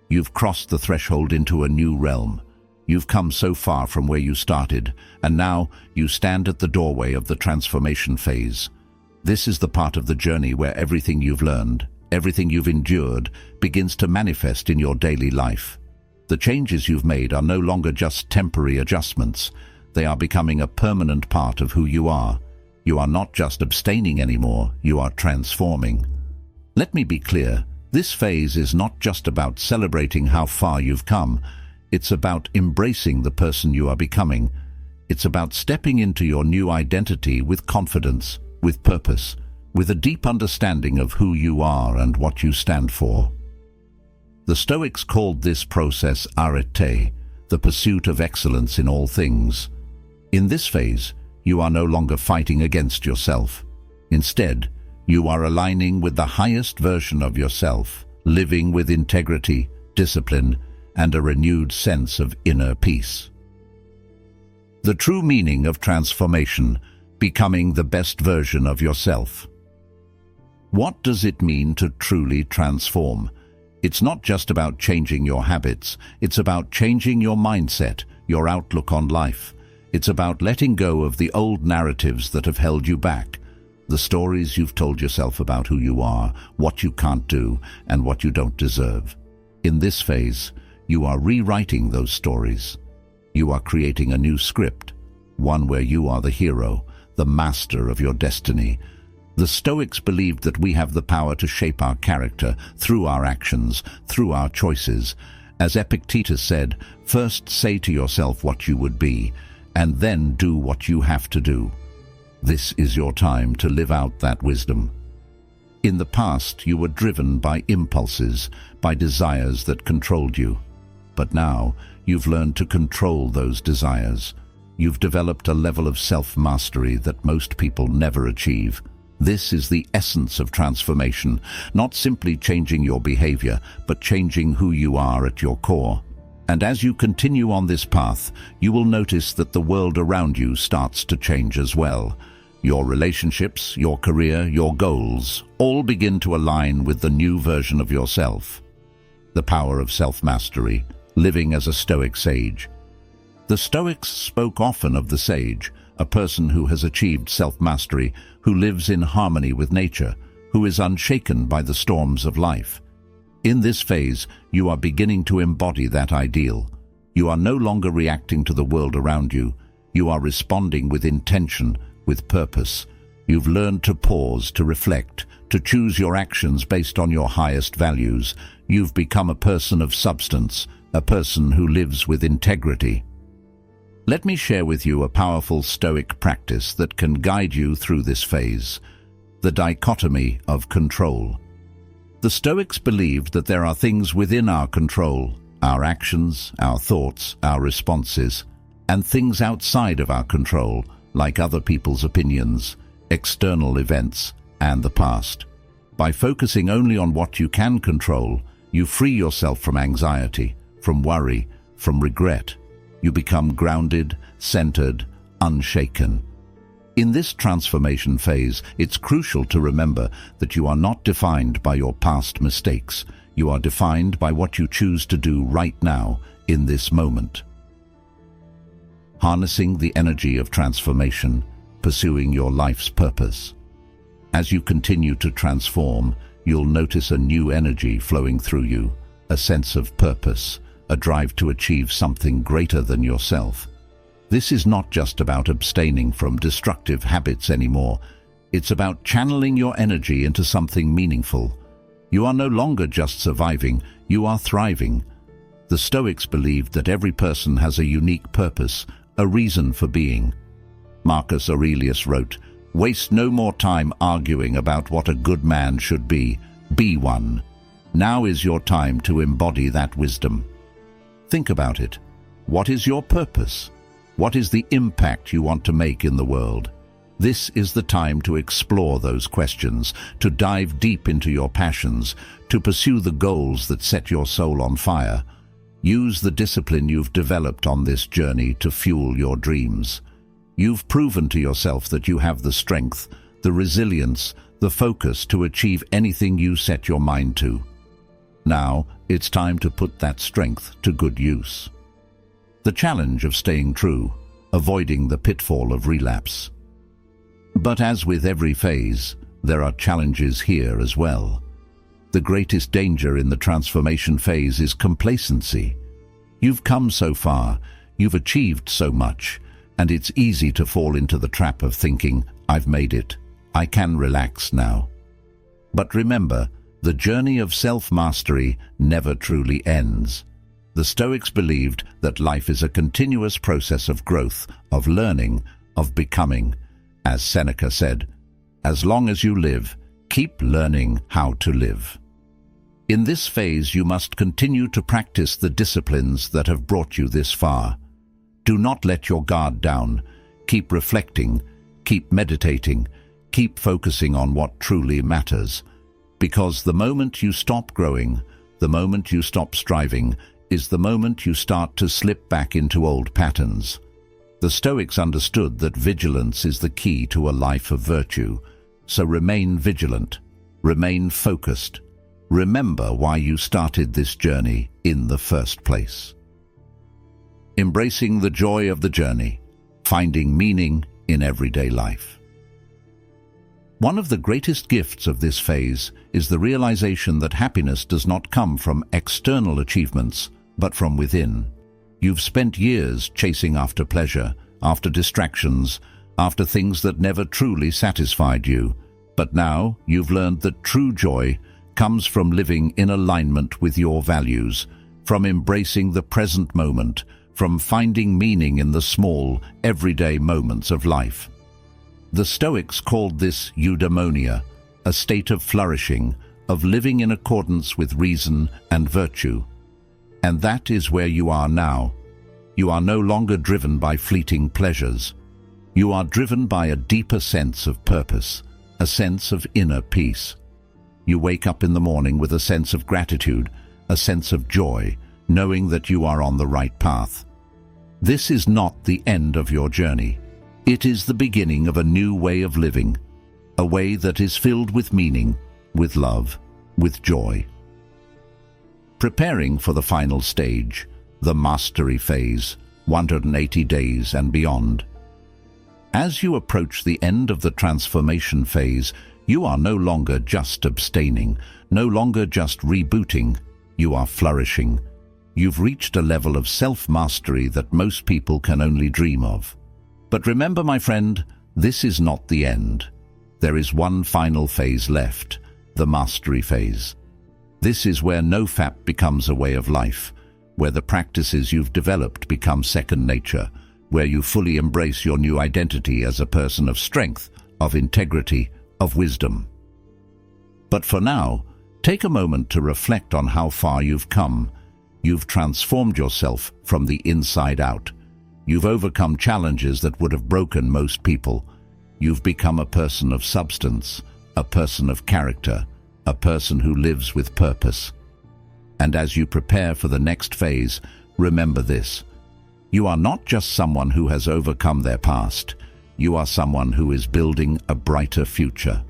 You've crossed the threshold into a new realm. You've come so far from where you started, and now you stand at the doorway of the transformation phase. This is the part of the journey where everything you've learned, everything you've endured, begins to manifest in your daily life. The changes you've made are no longer just temporary adjustments. They are becoming a permanent part of who you are. You are not just abstaining anymore, you are transforming. Let me be clear, this phase is not just about celebrating how far you've come. It's about embracing the person you are becoming. It's about stepping into your new identity with confidence, with purpose, with a deep understanding of who you are and what you stand for. The Stoics called this process arete, the pursuit of excellence in all things. In this phase, you are no longer fighting against yourself. Instead, you are aligning with the highest version of yourself, living with integrity, discipline, and a renewed sense of inner peace. The true meaning of transformation, becoming the best version of yourself. What does it mean to truly transform? It's not just about changing your habits, it's about changing your mindset, your outlook on life. It's about letting go of the old narratives that have held you back, the stories you've told yourself about who you are, what you can't do, and what you don't deserve. In this phase, you are rewriting those stories. You are creating a new script, one where you are the hero, the master of your destiny. The Stoics believed that we have the power to shape our character through our actions, through our choices. As Epictetus said, first say to yourself what you would be, and then do what you have to do. This is your time to live out that wisdom. In the past, you were driven by impulses, by desires that controlled you. But now, you've learned to control those desires. You've developed a level of self-mastery that most people never achieve. This is the essence of transformation, not simply changing your behavior, but changing who you are at your core. And as you continue on this path, you will notice that the world around you starts to change as well. Your relationships, your career, your goals, all begin to align with the new version of yourself. The power of self-mastery, living as a Stoic sage. The Stoics spoke often of the sage, a person who has achieved self-mastery, who lives in harmony with nature, who is unshaken by the storms of life. In this phase, you are beginning to embody that ideal. You are no longer reacting to the world around you. You are responding with intention, with purpose. You've learned to pause, to reflect, to choose your actions based on your highest values. You've become a person of substance, a person who lives with integrity. Let me share with you a powerful Stoic practice that can guide you through this phase: the dichotomy of control. The Stoics believed that there are things within our control, our actions, our thoughts, our responses, and things outside of our control, like other people's opinions, external events, and the past. By focusing only on what you can control, you free yourself from anxiety, from worry, from regret. You become grounded, centered, unshaken. In this transformation phase, it's crucial to remember that you are not defined by your past mistakes. You are defined by what you choose to do right now, in this moment. Harnessing the energy of transformation, pursuing your life's purpose. As you continue to transform, you'll notice a new energy flowing through you, a sense of purpose, a drive to achieve something greater than yourself. This is not just about abstaining from destructive habits anymore. It's about channeling your energy into something meaningful. You are no longer just surviving, you are thriving. The Stoics believed that every person has a unique purpose, a reason for being. Marcus Aurelius wrote, "Waste no more time arguing about what a good man should be one. Now is your time to embody that wisdom." Think about it. What is your purpose? What is the impact you want to make in the world? This is the time to explore those questions, to dive deep into your passions, to pursue the goals that set your soul on fire. Use the discipline you've developed on this journey to fuel your dreams. You've proven to yourself that you have the strength, the resilience, the focus to achieve anything you set your mind to. Now, it's time to put that strength to good use. The challenge of staying true, avoiding the pitfall of relapse. But as with every phase, there are challenges here as well. The greatest danger in the transformation phase is complacency. You've come so far, you've achieved so much, and it's easy to fall into the trap of thinking, "I've made it, I can relax now." But remember, the journey of self-mastery never truly ends. The Stoics believed that life is a continuous process of growth, of learning, of becoming. As Seneca said, "As long as you live, keep learning how to live." In this phase, you must continue to practice the disciplines that have brought you this far. Do not let your guard down. Keep reflecting, keep meditating, keep focusing on what truly matters. Because the moment you stop growing, the moment you stop striving, is the moment you start to slip back into old patterns. The Stoics understood that vigilance is the key to a life of virtue. So remain vigilant, remain focused. Remember why you started this journey in the first place. Embracing the joy of the journey, finding meaning in everyday life. One of the greatest gifts of this phase is the realization that happiness does not come from external achievements, but from within. You've spent years chasing after pleasure, after distractions, after things that never truly satisfied you. But now you've learned that true joy comes from living in alignment with your values, from embracing the present moment, from finding meaning in the small, everyday moments of life. The Stoics called this eudaimonia, a state of flourishing, of living in accordance with reason and virtue. And that is where you are now. You are no longer driven by fleeting pleasures. You are driven by a deeper sense of purpose, a sense of inner peace. You wake up in the morning with a sense of gratitude, a sense of joy, knowing that you are on the right path. This is not the end of your journey. It is the beginning of a new way of living, a way that is filled with meaning, with love, with joy. Preparing for the final stage, the mastery phase, 180 days and beyond. As you approach the end of the transformation phase, you are no longer just abstaining, no longer just rebooting, you are flourishing. You've reached a level of self-mastery that most people can only dream of. But remember, my friend, this is not the end. There is one final phase left, the mastery phase. This is where NoFap becomes a way of life, where the practices you've developed become second nature, where you fully embrace your new identity as a person of strength, of integrity, of wisdom. But for now, take a moment to reflect on how far you've come. You've transformed yourself from the inside out. You've overcome challenges that would have broken most people. You've become a person of substance, a person of character, a person who lives with purpose. And as you prepare for the next phase, remember this. You are not just someone who has overcome their past. You are someone who is building a brighter future.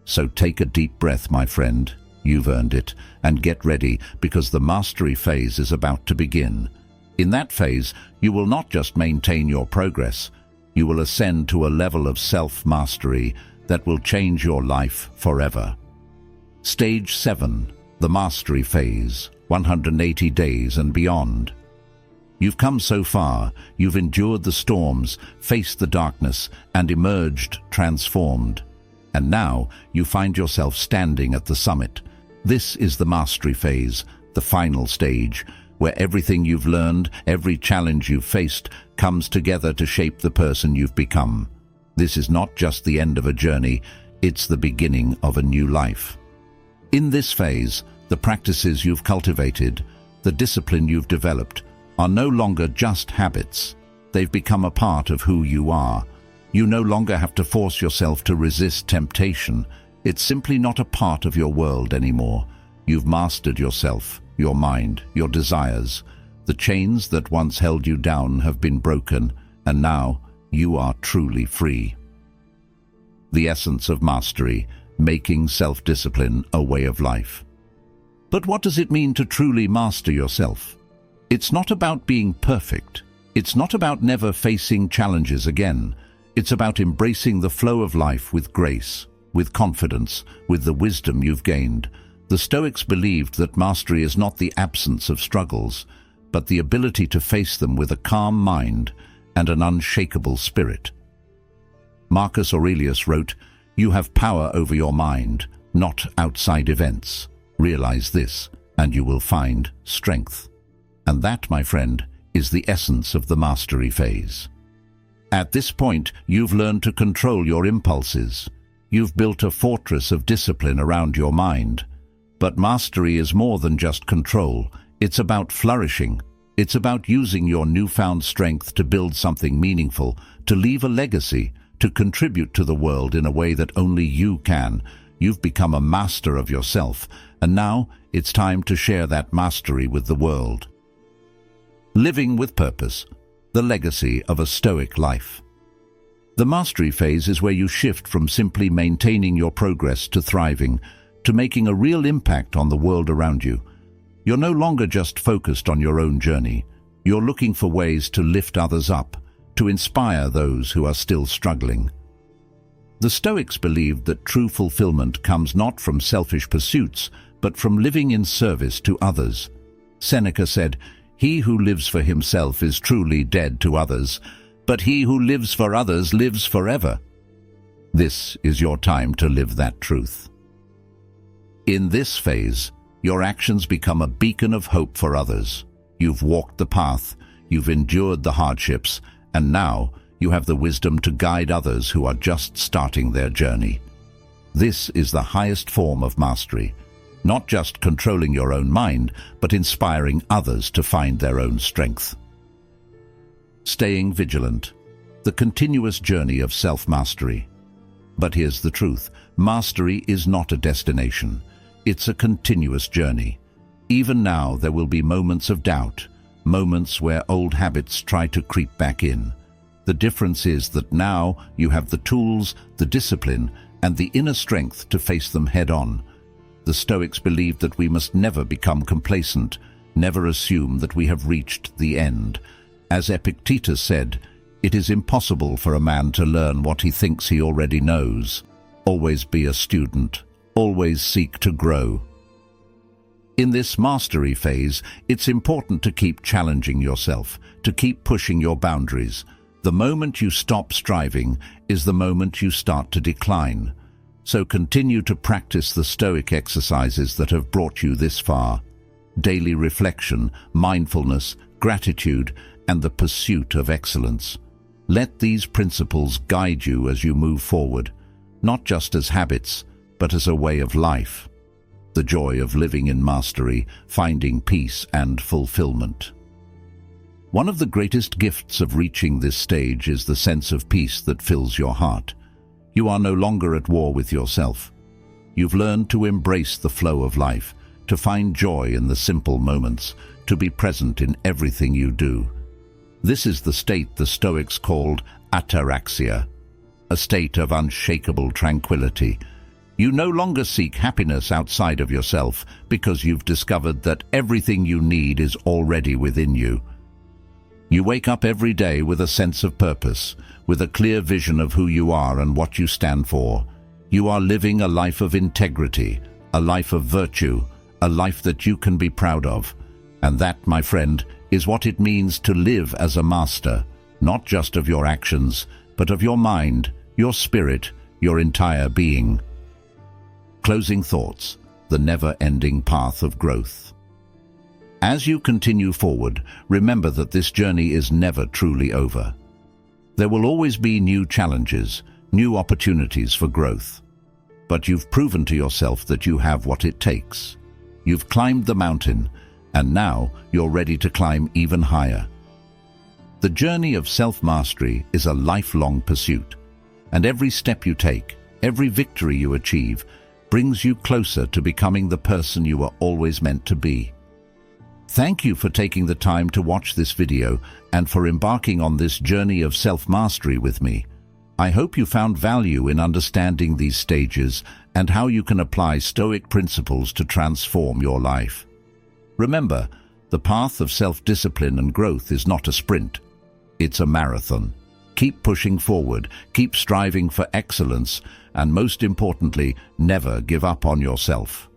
So take a deep breath, my friend. You've earned it, and get ready, because the mastery phase is about to begin. In that phase, you will not just maintain your progress, you will ascend to a level of self-mastery that will change your life forever. Stage 7, the mastery phase, 180 days and beyond. You've come so far, you've endured the storms, faced the darkness, and emerged transformed. And now you find yourself standing at the summit. This is the mastery phase, the final stage, where everything you've learned, every challenge you've faced, comes together to shape the person you've become. This is not just the end of a journey, it's the beginning of a new life. In this phase, the practices you've cultivated, the discipline you've developed, are no longer just habits. They've become a part of who you are. You no longer have to force yourself to resist temptation. It's simply not a part of your world anymore. You've mastered yourself, your mind, your desires. The chains that once held you down have been broken, and now you are truly free. The essence of mastery, making self-discipline a way of life. But what does it mean to truly master yourself? It's not about being perfect. It's not about never facing challenges again. It's about embracing the flow of life with grace, with confidence, with the wisdom you've gained. The Stoics believed that mastery is not the absence of struggles, but the ability to face them with a calm mind and an unshakable spirit. Marcus Aurelius wrote, "You have power over your mind, not outside events. Realize this, and you will find strength." And that, my friend, is the essence of the mastery phase. At this point, you've learned to control your impulses. You've built a fortress of discipline around your mind. But mastery is more than just control. It's about flourishing. It's about using your newfound strength to build something meaningful, to leave a legacy, to contribute to the world in a way that only you can. You've become a master of yourself, and now it's time to share that mastery with the world. Living with purpose, the legacy of a Stoic life. The mastery phase is where you shift from simply maintaining your progress to thriving, to making a real impact on the world around you. You're no longer just focused on your own journey. You're looking for ways to lift others up, to inspire those who are still struggling. The Stoics believed that true fulfillment comes not from selfish pursuits, but from living in service to others. Seneca said, "He who lives for himself is truly dead to others, but he who lives for others lives forever." This is your time to live that truth. In this phase, your actions become a beacon of hope for others. You've walked the path, you've endured the hardships, and now you have the wisdom to guide others who are just starting their journey. This is the highest form of mastery, not just controlling your own mind, but inspiring others to find their own strength. Staying vigilant, the continuous journey of self-mastery. But here's the truth. Mastery is not a destination. It's a continuous journey. Even now, there will be moments of doubt, moments where old habits try to creep back in. The difference is that now you have the tools, the discipline, and the inner strength to face them head-on. The Stoics believed that we must never become complacent, never assume that we have reached the end. As Epictetus said, "It is impossible for a man to learn what he thinks he already knows." Always be a student. Always seek to grow. In this mastery phase, it's important to keep challenging yourself, to keep pushing your boundaries. The moment you stop striving is the moment you start to decline. So continue to practice the Stoic exercises that have brought you this far. Daily reflection, mindfulness, gratitude, and the pursuit of excellence. Let these principles guide you as you move forward, not just as habits, but as a way of life. The joy of living in mastery, finding peace and fulfillment. One of the greatest gifts of reaching this stage is the sense of peace that fills your heart. You are no longer at war with yourself. You've learned to embrace the flow of life, to find joy in the simple moments, to be present in everything you do. This is the state the Stoics called ataraxia, a state of unshakable tranquility. You no longer seek happiness outside of yourself because you've discovered that everything you need is already within you. You wake up every day with a sense of purpose, with a clear vision of who you are and what you stand for. You are living a life of integrity, a life of virtue, a life that you can be proud of. And that, my friend, is what it means to live as a master, not just of your actions, but of your mind, your spirit, your entire being. Closing thoughts, the never-ending path of growth. As you continue forward, remember that this journey is never truly over. There will always be new challenges, new opportunities for growth. But you've proven to yourself that you have what it takes. You've climbed the mountain, and now you're ready to climb even higher. The journey of self-mastery is a lifelong pursuit, and every step you take, every victory you achieve, brings you closer to becoming the person you were always meant to be. Thank you for taking the time to watch this video and for embarking on this journey of self-mastery with me. I hope you found value in understanding these stages and how you can apply Stoic principles to transform your life. Remember, the path of self-discipline and growth is not a sprint. It's a marathon. Keep pushing forward, keep striving for excellence, and most importantly, never give up on yourself.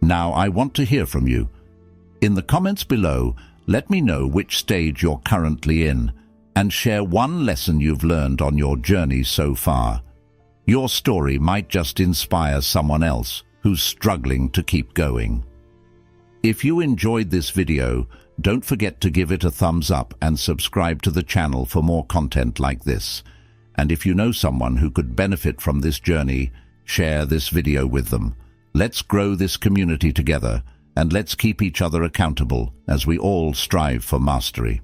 Now, I want to hear from you. In the comments below, let me know which stage you're currently in, and share one lesson you've learned on your journey so far. Your story might just inspire someone else who's struggling to keep going. If you enjoyed this video, don't forget to give it a thumbs up and subscribe to the channel for more content like this. And if you know someone who could benefit from this journey, share this video with them. Let's grow this community together, and let's keep each other accountable as we all strive for mastery.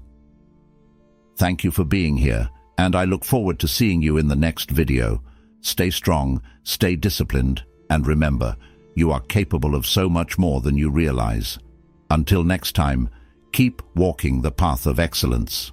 Thank you for being here, and I look forward to seeing you in the next video. Stay strong, stay disciplined, and remember, you are capable of so much more than you realize. Until next time, keep walking the path of excellence.